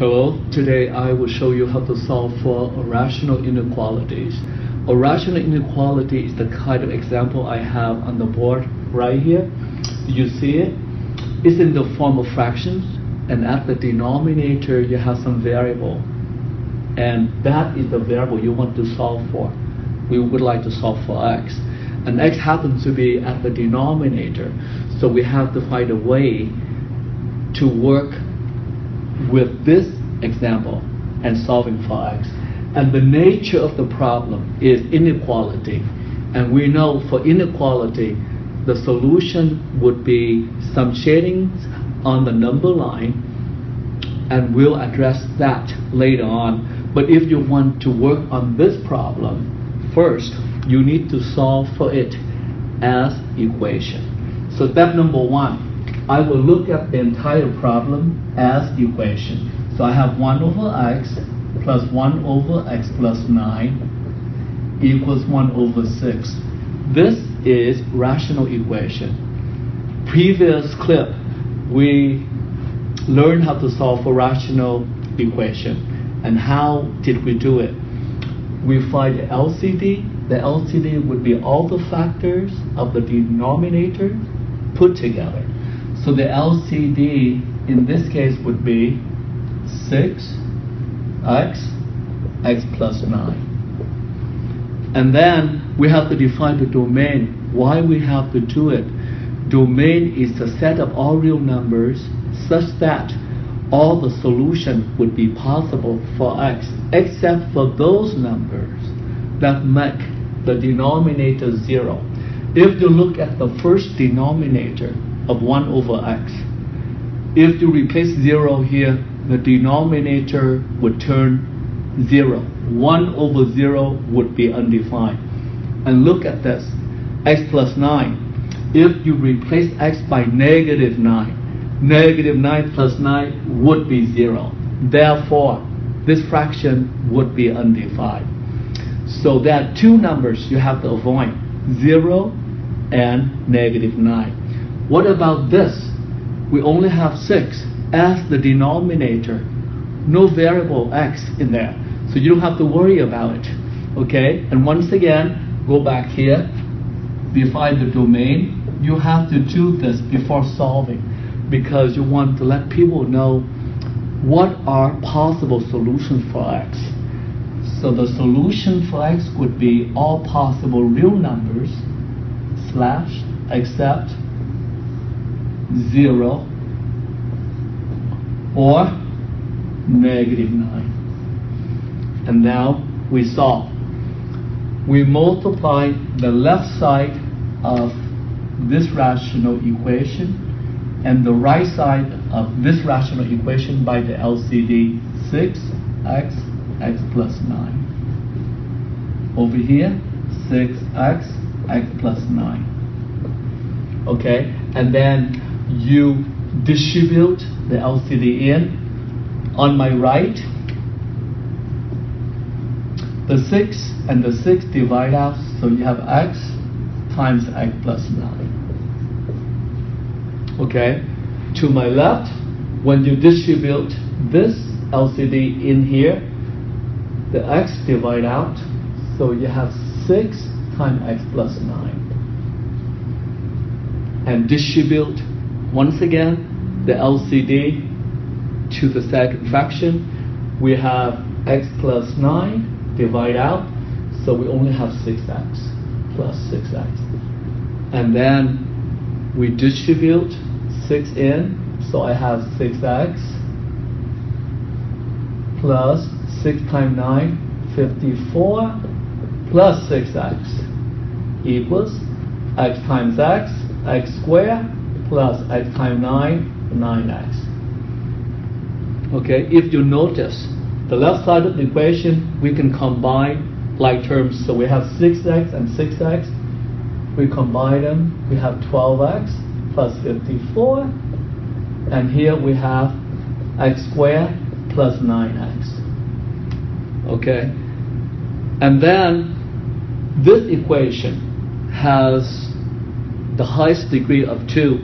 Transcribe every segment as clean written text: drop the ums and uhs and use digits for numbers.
Hello, today I will show you how to solve for rational inequalities. A rational inequality is the kind of example I have on the board right here. Do you see it? It's in the form of fractions, and at the denominator you have some variable, and that is the variable you want to solve for. We would like to solve for x, and x happens to be at the denominator, so we have to find a way to work with this example and solving for x. And the nature of the problem is inequality, and we know for inequality the solution would be some shadings on the number line, and we'll address that later on. But if you want to work on this problem, first you need to solve for it as equation. So step number one, I will look at the entire problem as equation. So I have 1 over x plus 1 over x plus 9 equals 1 over 6. This is rational equation. Previous clip, we learned how to solve for rational equation. And how did we do it? We find the LCD. The LCD would be all the factors of the denominator put together. So the LCD in this case would be 6x, x plus 9. And then we have to define the domain. Why we have to do it? Domain is the set of all real numbers such that all the solution would be possible for x, except for those numbers that make the denominator 0. If you look at the first denominator of 1 over x, if you replace 0 here, the denominator would turn 0. 1 over 0 would be undefined. And look at this, x plus 9. If you replace x by negative 9, negative 9 plus 9 would be 0. Therefore, this fraction would be undefined. So there are two numbers you have to avoid, 0 and negative 9. What about this? We only have 6 as the denominator, no variable x in there, so you don't have to worry about it. Okay, and once again, go back here, define the domain. You have to do this before solving because you want to let people know what are possible solutions for x. So the solution for x would be all possible real numbers slash except 0 or negative 9. And now we solve. We multiply the left side of this rational equation and the right side of this rational equation by the LCD, 6x, x plus 9. Over here, 6x, x plus 9. Okay, and then you distribute the LCD in. On my right, the 6 and the 6 divide out, so you have x times x plus 9. Okay, to my left, when you distribute this LCD in here, the x divide out, so you have 6 times x plus 9. And distribute once again the LCD to the second fraction. We have x plus 9 divide out, so we only have 6x plus 6x. And then we distribute 6 in, so I have 6x plus 6 times 9, 54 plus 6x equals x times x, x squared plus x times 9, 9x. Okay, if you notice, the left side of the equation, we can combine like terms. So we have 6x and 6x. We combine them, we have 12x plus 54. And here we have x squared plus 9x. Okay, and then this equation has the highest degree of 2,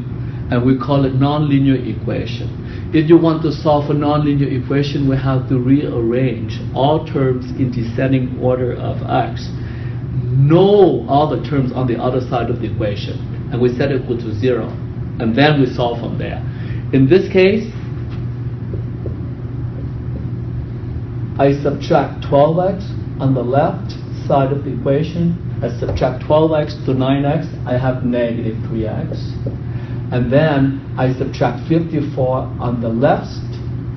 and we call it nonlinear equation. If you want to solve a nonlinear equation, we have to rearrange all terms in descending order of x. Know all the terms on the other side of the equation, and we set it equal to 0, and then we solve from there. In this case, I subtract 12x on the left side of the equation. I subtract 12x to 9x, I have negative 3x. And then I subtract 54 on the left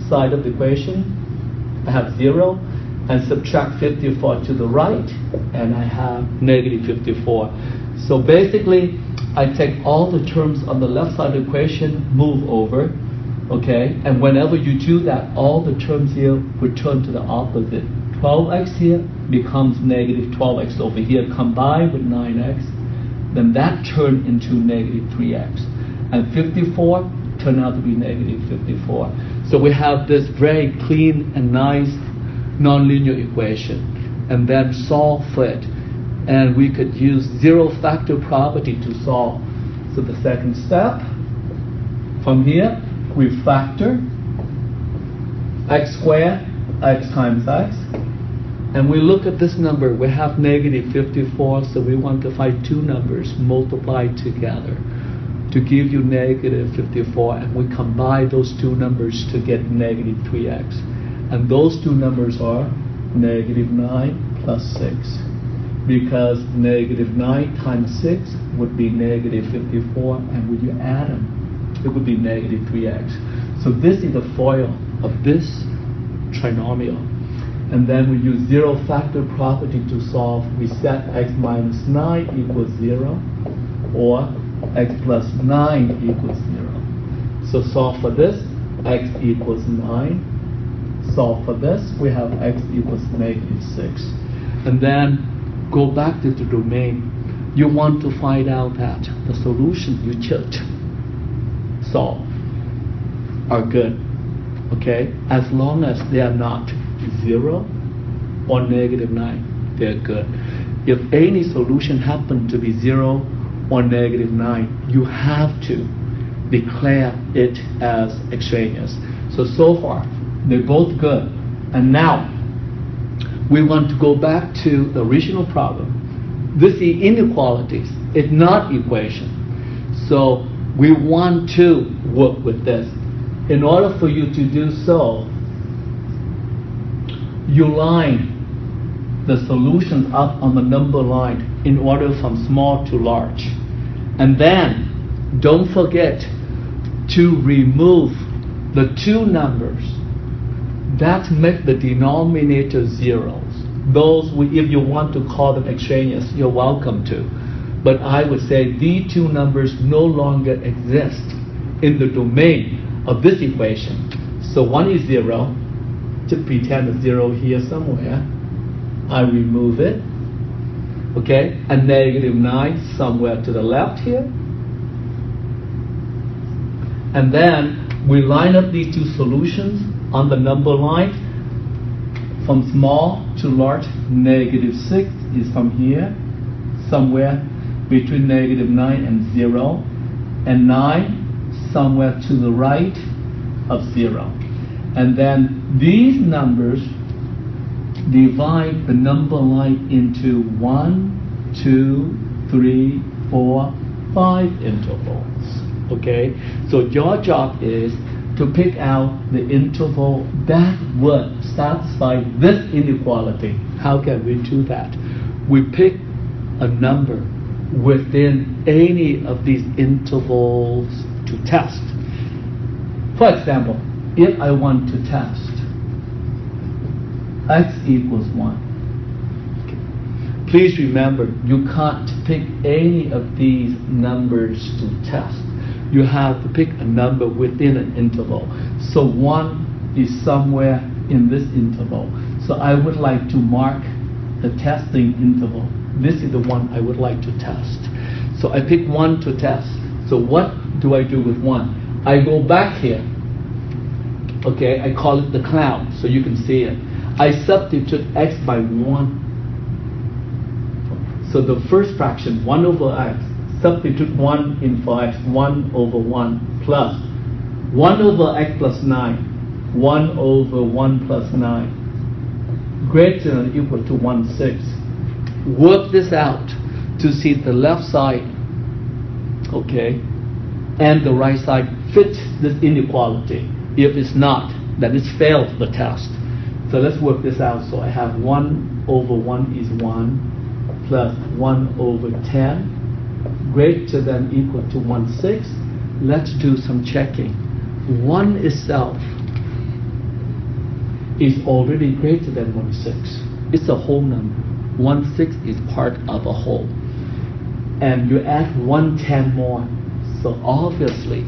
side of the equation, I have 0. And subtract 54 to the right, and I have negative 54. So basically, I take all the terms on the left side of the equation, move over, okay? And whenever you do that, all the terms here return to the opposite. 12x here becomes negative 12x over here, combined with 9x. Then that turned into negative 3x. And 54 turned out to be negative 54. So we have this very clean and nice nonlinear equation, and then solve for it. And we could use zero factor property to solve. So the second step, from here, we factor x squared, x times x. And we look at this number, we have negative 54, so we want to find two numbers multiplied together to give you negative 54, and we combine those two numbers to get negative 3x. And those two numbers are negative 9 plus 6. Because negative 9 times 6 would be negative 54, and when you add them, it would be negative 3x. So this is the FOIL of this trinomial. And then we use zero factor property to solve. We set x minus 9 equals 0, or x plus 9 equals 0. So solve for this, x equals 9. Solve for this, we have x equals negative 6. And then go back to the domain. You want to find out that the solution you just solve are good, okay? As long as they are not 0 or negative 9, they're good. If any solution happen to be 0 or negative 9, you have to declare it as extraneous. So far, they're both good. And now, we want to go back to the original problem. This is inequalities, it's not equation. So we want to work with this. In order for you to do so, you line the solutions up on the number line in order from small to large. And then, don't forget to remove the two numbers that make the denominator zeros. Those, if you want to call them extraneous, you're welcome to. But I would say these two numbers no longer exist in the domain of this equation. So one is 0, to pretend a 0 here somewhere. I remove it, okay? And negative 9 somewhere to the left here. And then we line up these two solutions on the number line from small to large. Negative 6 is from here, somewhere between negative 9 and 0, and 9 somewhere to the right of 0. And then these numbers divide the number line into 1, 2, 3, 4, 5 intervals. Okay? So your job is to pick out the interval that would satisfy this inequality. How can we do that? We pick a number within any of these intervals to test. For example, if I want to test x equals 1, okay, please remember you can't pick any of these numbers to test. You have to pick a number within an interval. So 1 is somewhere in this interval. So I would like to mark the testing interval. This is the one I would like to test. So I pick 1 to test. So what do I do with 1? I go back here. Okay, I call it the cloud so you can see it. I substitute x by 1. So the first fraction, 1 over x, substitute 1 in for x, 1 over 1 plus 1 over x plus 9, 1 over 1 plus 9, greater than or equal to 1/6. Work this out to see the left side, okay, and the right side fit this inequality. If it's not, then it's failed the test. So let's work this out. So I have 1 over 1 is 1 plus 1 over 10 greater than or equal to 1/6. Let's do some checking. 1 itself is already greater than 1/6. It's a whole number. 1/6 is part of a whole. And you add 1/10 more. So obviously,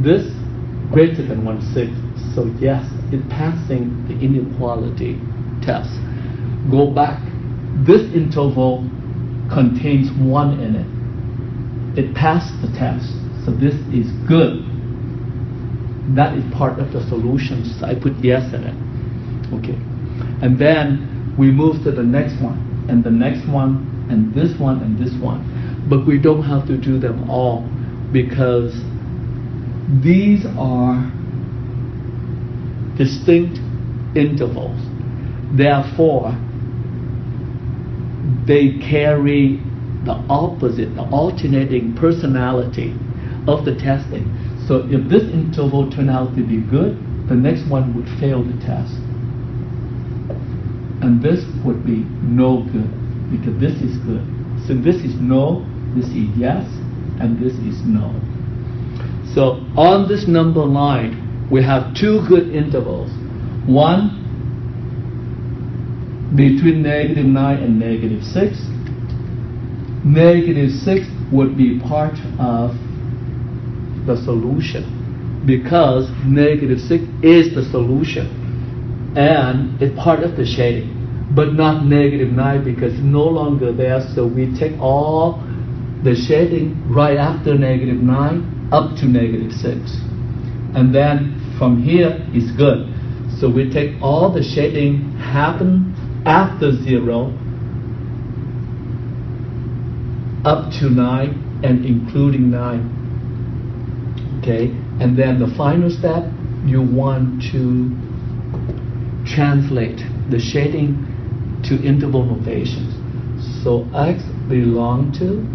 this greater than 1/6. So yes, it's passing the inequality test. Go back. This interval contains 1 in it. It passed the test. So this is good. That is part of the solution. So I put yes in it. Okay. And then we move to the next one, and the next one, and this one, and this one. But we don't have to do them all because these are distinct intervals. Therefore, they carry the opposite, the alternating personality of the testing. So if this interval turned out to be good, the next one would fail the test. And this would be no good because this is good. So this is no, this is yes, and this is no. So on this number line, we have 2 good intervals. One between -9 and -6. -6 would be part of the solution because -6 is the solution and it's part of the shading, but not -9 because it's no longer there. So we take all the shading right after -9 up to -6. And then from here is good. So we take all the shading happen after 0 up to 9 and including 9. Okay, and then the final step, you want to translate the shading to interval notations. So x belong to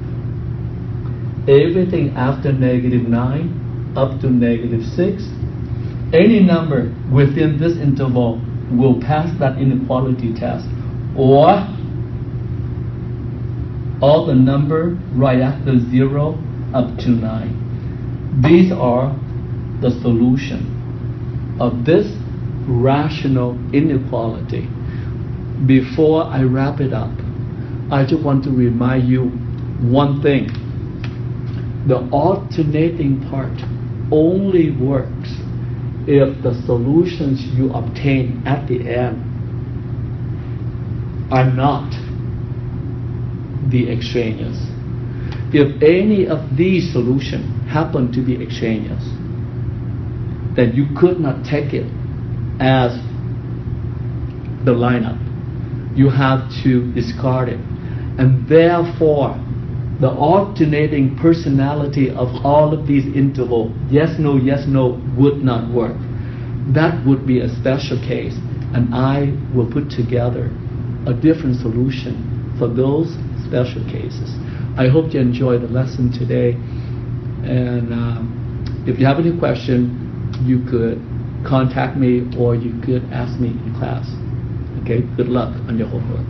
everything after -9 up to -6. Any number within this interval will pass that inequality test, or all the number right after 0 up to 9. These are the solution of this rational inequality. Before I wrap it up, I just want to remind you one thing. The alternating part only works if the solutions you obtain at the end are not the extraneous. If any of these solutions happen to be extraneous, then you could not take it as the lineup. You have to discard it. And therefore, the alternating personality of all of these intervals, yes, no, would not work. That would be a special case, and I will put together a different solution for those special cases. I hope you enjoyed the lesson today, and if you have any question, you could contact me or you could ask me in class. Okay, good luck on your homework.